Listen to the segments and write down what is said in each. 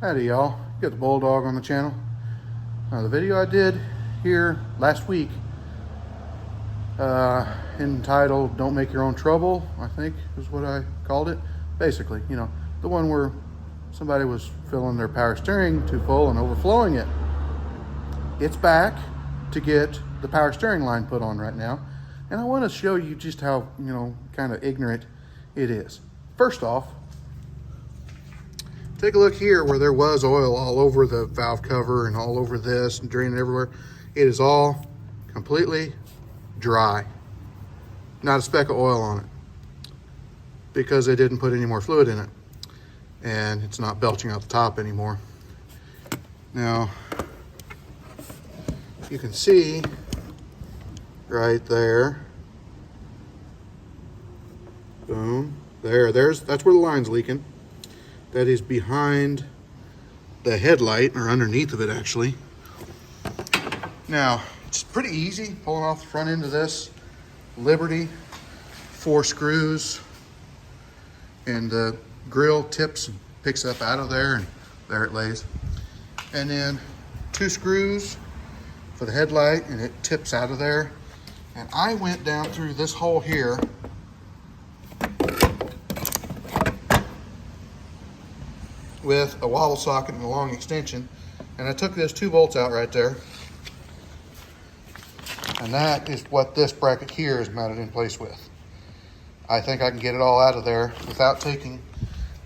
Howdy y'all, got the Bulldog on the channel. The video I did here last week entitled Don't Make Your Own Trouble, I think is what I called it. Basically, you know, the one where somebody was filling their power steering too full and overflowing it. It's back to get the power steering line put on right now. And I want to show you just how, you know, kind of ignorant it is. First off, take a look here where there was oil all over the valve cover and all over this and draining everywhere. It is all completely dry. Not a speck of oil on it because they didn't put any more fluid in it. And it's not belching out the top anymore. Now, you can see right there, boom, that's where the line's leaking. That is behind the headlight, or underneath of it actually. Now, it's pretty easy pulling off the front end of this Liberty. 4 screws, and the grill tips and picks up out of there, and there it lays. And then 2 screws for the headlight, and it tips out of there. And I went down through this hole here with a wobble socket and a long extension, and I took those 2 bolts out right there, and that is what this bracket here is mounted in place with. I think I can get it all out of there without taking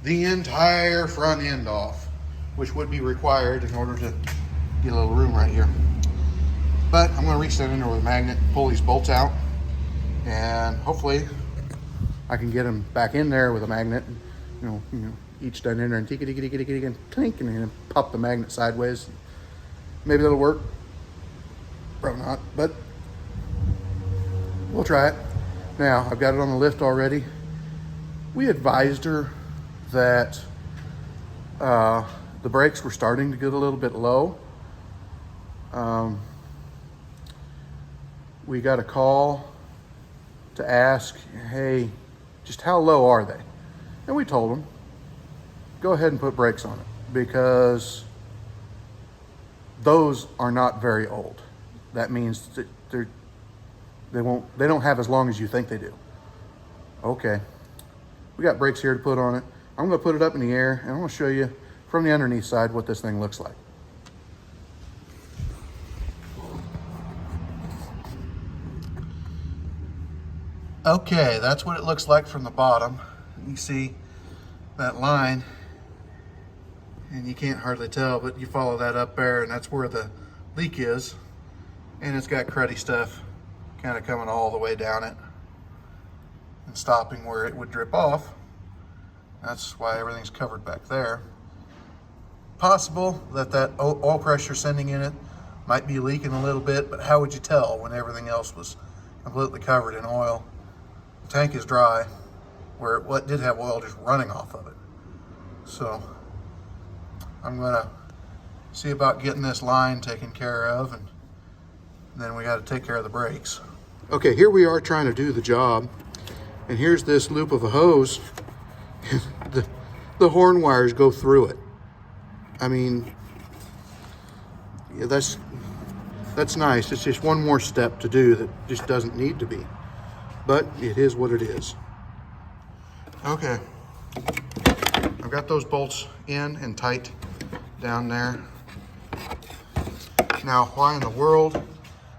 the entire front end off, which would be required in order to get a little room right here. But I'm going to reach that in there with a magnet, pull these bolts out, and hopefully I can get them back in there with a magnet. You know, each done in there and and clink, and then pop the magnet sideways. Maybe that'll work. Probably not, but we'll try it. Now, I've got it on the lift already. We advised her that the brakes were starting to get a little bit low. We got a call to ask, hey, just how low are they? And we told them, go ahead and put brakes on it, because those are not very old. That means that they don't have as long as you think they do. Okay, we got brakes here to put on it. I'm going to put it up in the air, and I'm going to show you from the underneath side what this thing looks like. Okay, that's what it looks like from the bottom. You see that line, and you can't hardly tell, but you follow that up there, and that's where the leak is. And it's got cruddy stuff kind of coming all the way down it and stopping where it would drip off. That's why everything's covered back there. Possible that oil pressure sending in it might be leaking a little bit, but how would you tell when everything else was completely covered in oil? The tank is dry, where what did have oil just running off of it. So I'm gonna see about getting this line taken care of, and then we got to take care of the brakes. Okay, here we are trying to do the job, and here's this loop of a hose. the horn wires go through it. I mean, yeah, that's nice. It's just one more step to do that just doesn't need to be, but it is what it is. Okay, I've got those bolts in and tight down there. Now, why in the world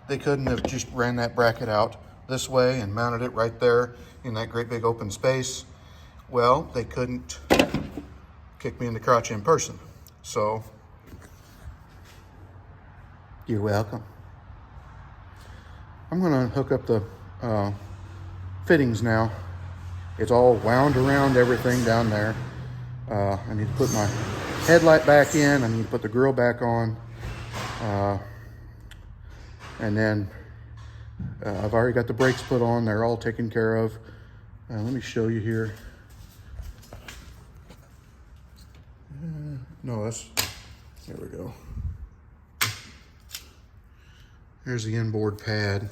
they couldn't have just ran that bracket out this way and mounted it right there in that great big open space? Well, they couldn't kick me in the crotch in person. So, you're welcome. I'm gonna hook up the fittings now. It's all wound around everything down there. I need to put my headlight back in. I need to put the grill back on. And then I've already got the brakes put on. They're all taken care of. Let me show you here. There we go. There's the inboard pad.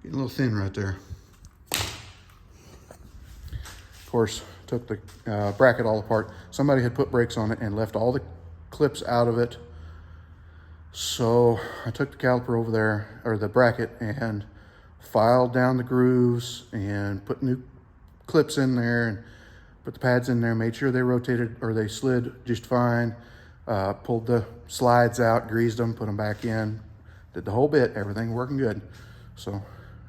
Getting a little thin right there. Of course, took the bracket all apart. Somebody had put brakes on it and left all the clips out of it. So I took the caliper over there, or the bracket, and filed down the grooves and put new clips in there and put the pads in there, made sure they rotated or they slid just fine. Pulled the slides out, greased them, put them back in, did the whole bit, everything working good. So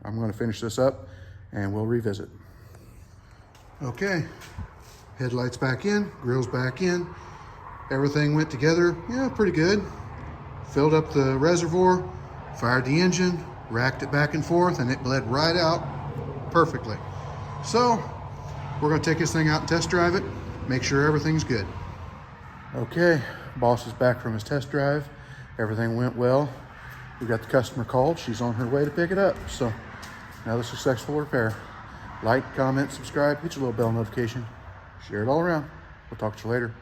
I'm going to finish this up and we'll revisit. Okay, headlights back in, grills back in, everything went together, yeah, pretty good. Filled up the reservoir, fired the engine, racked it back and forth, and it bled right out perfectly. So we're going to take this thing out and test drive it, make sure everything's good. Okay, boss is back from his test drive. Everything went well. We got the customer called. She's on her way to pick it up. So another successful repair. Like, comment, subscribe, hit your little bell notification. Share it all around. We'll talk to you later.